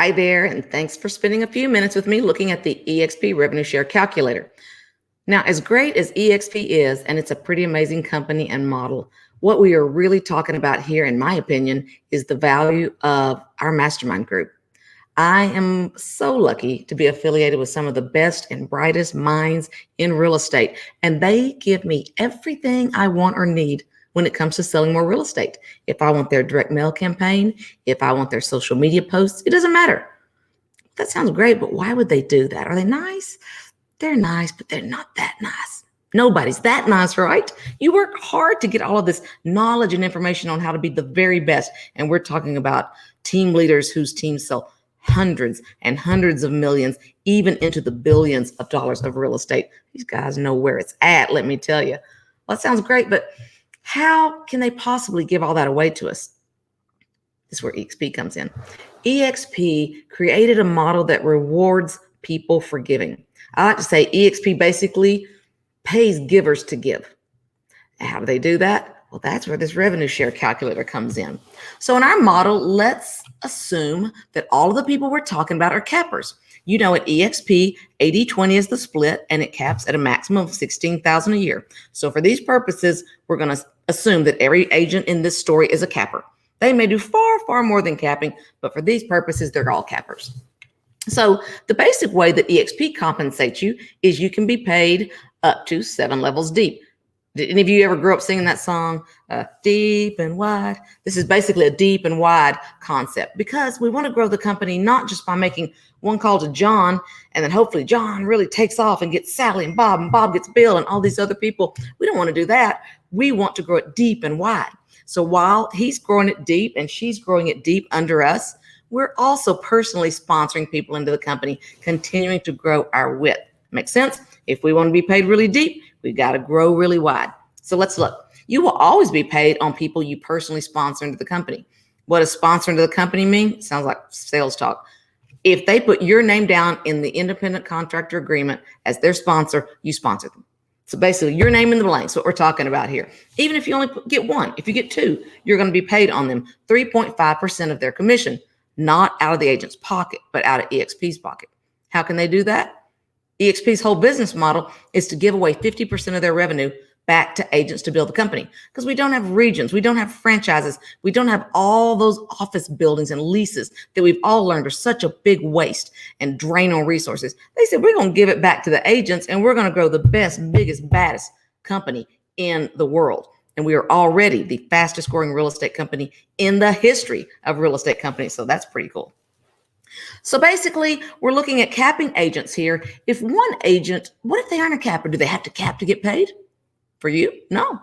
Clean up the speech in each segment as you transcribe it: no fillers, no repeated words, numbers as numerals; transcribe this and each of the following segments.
Hi there, and thanks for spending a few minutes with me looking at the eXp Revenue Share Calculator. Now, as great as eXp is, and it's a pretty amazing company and model, what we are really talking about here, in my opinion, is the value of our mastermind group. I am so lucky to be affiliated with some of the best and brightest minds in real estate, and they give me everything I want or need when it comes to selling more real estate. If I want their direct mail campaign, if I want their social media posts, it doesn't matter. That sounds great, but why would they do that? Are they nice? They're nice, but they're not that nice. Nobody's that nice, right? You work hard to get all of this knowledge and information on how to be the very best. And we're talking about team leaders whose teams sell hundreds and hundreds of millions, even into the billions of dollars of real estate. These guys know where it's at, let me tell you. Well, that sounds great, but how can they possibly give all that away to us? This is where eXp comes in. eXp created a model that rewards people for giving. I like to say eXp basically pays givers to give. How do they do that? Well, that's where this revenue share calculator comes in. So in our model, let's assume that all of the people we're talking about are cappers. You know, at eXp, 80-20 is the split, and it caps at a maximum of $16,000 a year. So for these purposes, we're going to assume that every agent in this story is a capper. They may do far, far more than capping, but for these purposes, they're all cappers. So the basic way that eXp compensates you is you can be paid up to 7 levels deep. Did any of you ever grow up singing that song, Deep and Wide? This is basically a deep and wide concept because we want to grow the company not just by making one call to John and then hopefully John really takes off and gets Sally and Bob gets Bill and all these other people. We don't want to do that. We want to grow it deep and wide. So while he's growing it deep and she's growing it deep under us, we're also personally sponsoring people into the company, continuing to grow our width. Makes sense? If we want to be paid really deep, we've got to grow really wide. So let's look. You will always be paid on people you personally sponsor into the company. What does sponsor into the company mean? It sounds like sales talk. If they put your name down in the independent contractor agreement as their sponsor, you sponsor them. So basically, your name in the blank is what we're talking about here. Even if you only get one, if you get two, you're going to be paid on them 3.5% of their commission, not out of the agent's pocket, but out of eXp's pocket. How can they do that? eXp's whole business model is to give away 50% of their revenue back to agents to build the company because we don't have regions, we don't have franchises, we don't have all those office buildings and leases that we've all learned are such a big waste and drain on resources. They said, we're going to give it back to the agents and we're going to grow the best, biggest, baddest company in the world. And we are already the fastest growing real estate company in the history of real estate companies. So that's pretty cool. So basically, we're looking at capping agents here. If one agent, what if they aren't a capper? Do they have to cap to get paid? For you? No.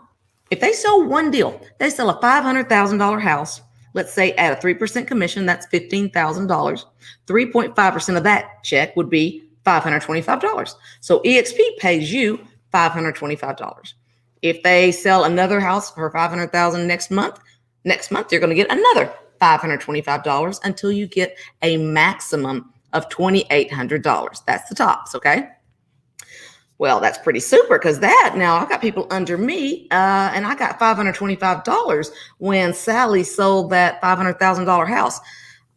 If they sell one deal, they sell a $500,000 house, let's say at a 3% commission, that's $15,000. 3.5% of that check would be $525. So eXp pays you $525. If they sell another house for $500,000 next month, you're going to get another $525 until you get a maximum of $2,800. That's the tops, okay? Well, that's pretty super because that now I've got people under me and I got $525 when Sally sold that $500,000 house.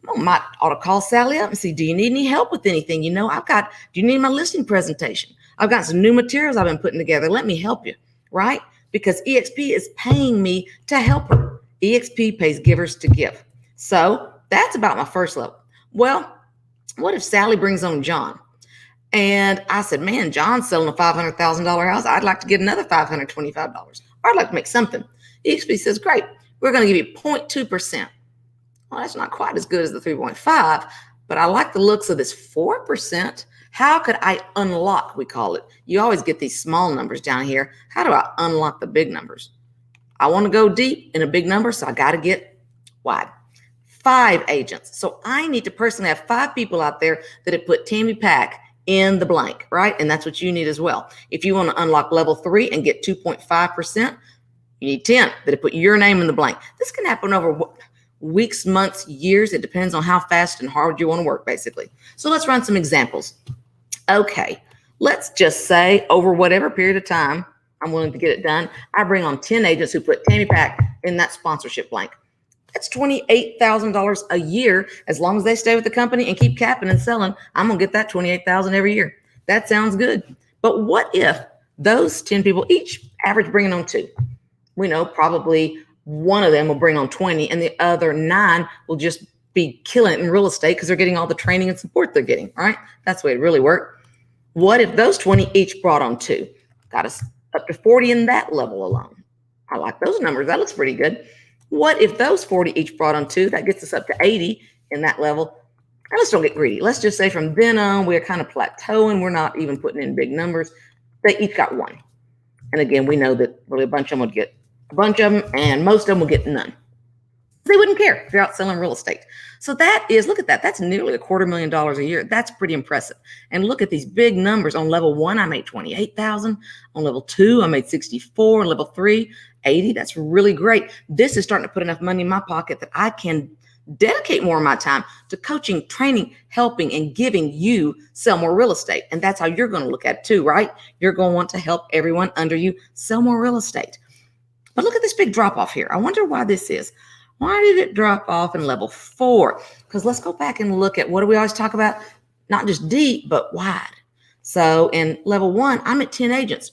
I might ought to call Sally up and see, do you need any help with anything? You know, do you need my listing presentation? I've got some new materials I've been putting together. Let me help you, right? Because eXp is paying me to help her. eXp pays givers to give. So that's about my first level. Well, what if Sally brings on John? And I said, man, John's selling a $500,000 house. I'd like to get another $525. Or I'd like to make something. eXp says, great, we're going to give you 0.2%. Well, that's not quite as good as the 3.5, but I like the looks of this 4%. How could I unlock, we call it? You always get these small numbers down here. How do I unlock the big numbers? I want to go deep in a big number, so I got to get wide. 5 agents. So I need to personally have 5 people out there that have put Tammy Pack in the blank, right? And that's what you need as well. If you want to unlock level 3 and get 2.5%, you need 10 that have put your name in the blank. This can happen over weeks, months, years. It depends on how fast and hard you want to work, basically. So let's run some examples. Okay, let's just say over whatever period of time I'm willing to get it done, I bring on 10 agents who put Tammy Pack in that sponsorship blank. That's $28,000 a year. As long as they stay with the company and keep capping and selling, I'm going to get that $28,000 every year. That sounds good. But what if those 10 people each average bringing on 2? We know probably one of them will bring on 20 and the other 9 will just be killing it in real estate because they're getting all the training and support they're getting, right? That's the way it really worked. What if those 20 each brought on 2? Got us up to 40 in that level alone. I like those numbers. That looks pretty good. What if those 40 each brought on 2? That gets us up to 80 in that level. And let's don't get greedy. Let's just say from then on, we're kind of plateauing. We're not even putting in big numbers. They each got 1. And again, we know that really a bunch of them would get a bunch of them, and most of them will get none. They wouldn't care if you're out selling real estate. So that is, look at that. That's nearly $250,000 a year. That's pretty impressive. And look at these big numbers. On level 1, I made 28,000. On level 2, I made 64. On level 3, 80. That's really great. This is starting to put enough money in my pocket that I can dedicate more of my time to coaching, training, helping, and giving you sell more real estate. And that's how you're going to look at it too, right? You're going to want to help everyone under you sell more real estate. But look at this big drop off here. I wonder why this is. Why did it drop off in level 4? Because let's go back and look at what do we always talk about? Not just deep, but wide. So in level 1, I'm at 10 agents.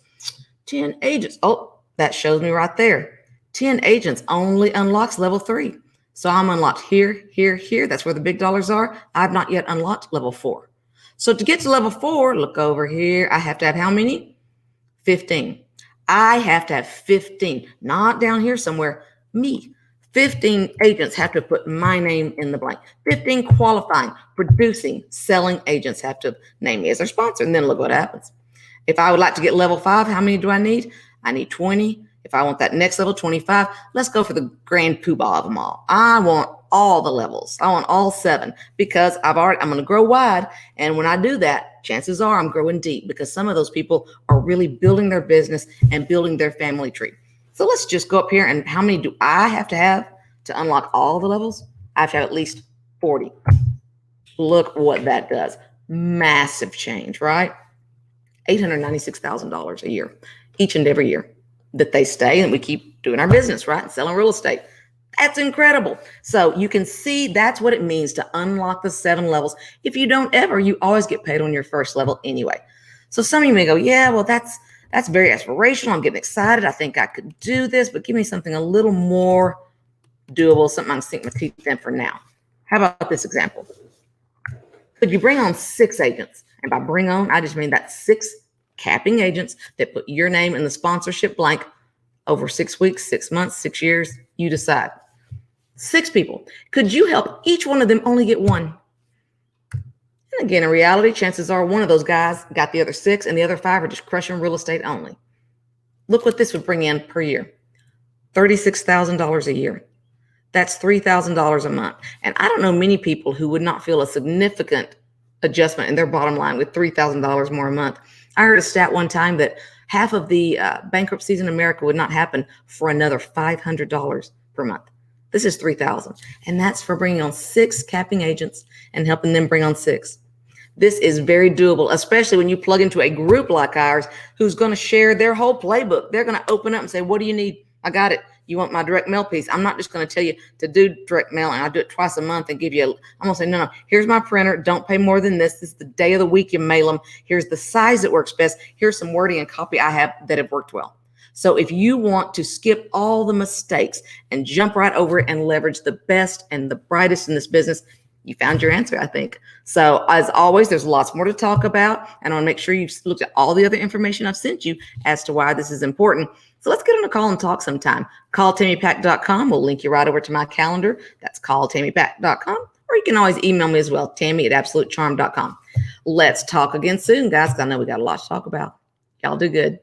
10 agents. Oh, that shows me right there. 10 agents only unlocks level 3. So I'm unlocked here, here, here. That's where the big dollars are. I've not yet unlocked level 4. So to get to level 4, look over here. I have to have how many? 15. I have to have 15, not down here somewhere, me. 15 agents have to put my name in the blank. 15 qualifying, producing, selling agents have to name me as their sponsor. And then look what happens. If I would like to get level 5, how many do I need? I need 20. If I want that next level, 25. Let's go for the grand poobah of them all. I want all the levels. I want all 7 because I'm going to grow wide. And when I do that, chances are I'm growing deep because some of those people are really building their business and building their family tree. So let's just go up here, and how many do I have to unlock all the levels? I have to have at least 40. Look what that does. Massive change, right? $896,000 a year, each and every year that they stay and we keep doing our business, right? Selling real estate. That's incredible. So you can see that's what it means to unlock the 7 levels. If you don't ever, you always get paid on your first level anyway. So some of you may go, yeah, well, that's very aspirational. I'm getting excited. I think I could do this, but give me something a little more doable, something I can sink my teeth in for now. How about this example? Could you bring on 6 agents? And by bring on, I just mean that 6 capping agents that put your name in the sponsorship blank over 6 weeks, 6 months, 6 years. You decide. 6 people. Could you help each one of them only get 1? And again, in reality, chances are one of those guys got the other 6 and the other 5 are just crushing real estate only. Look what this would bring in per year. $36,000 a year. That's $3,000 a month. And I don't know many people who would not feel a significant adjustment in their bottom line with $3,000 more a month. I heard a stat one time that half of the bankruptcies in America would not happen for another $500 per month. This is $3,000. And that's for bringing on 6 capping agents and helping them bring on 6. This is very doable, especially when you plug into a group like ours who's going to share their whole playbook. They're going to open up and say, what do you need? I got it. You want my direct mail piece? I'm not just going to tell you to do direct mail and I'll do it twice a month and give you I'm going to say, no, here's my printer. Don't pay more than this. This is the day of the week you mail them. Here's the size that works best. Here's some wording and copy I have that have worked well. So if you want to skip all the mistakes and jump right over it and leverage the best and the brightest in this business, you found your answer, I think. So as always, there's lots more to talk about. And I want to make sure you've looked at all the other information I've sent you as to why this is important. So let's get on a call and talk sometime. Call TammyPack.com. We'll link you right over to my calendar. That's callTammyPack.com. Or you can always email me as well, Tammy@AbsoluteCharm.com. Let's talk again soon, guys, because I know we got a lot to talk about. Y'all do good.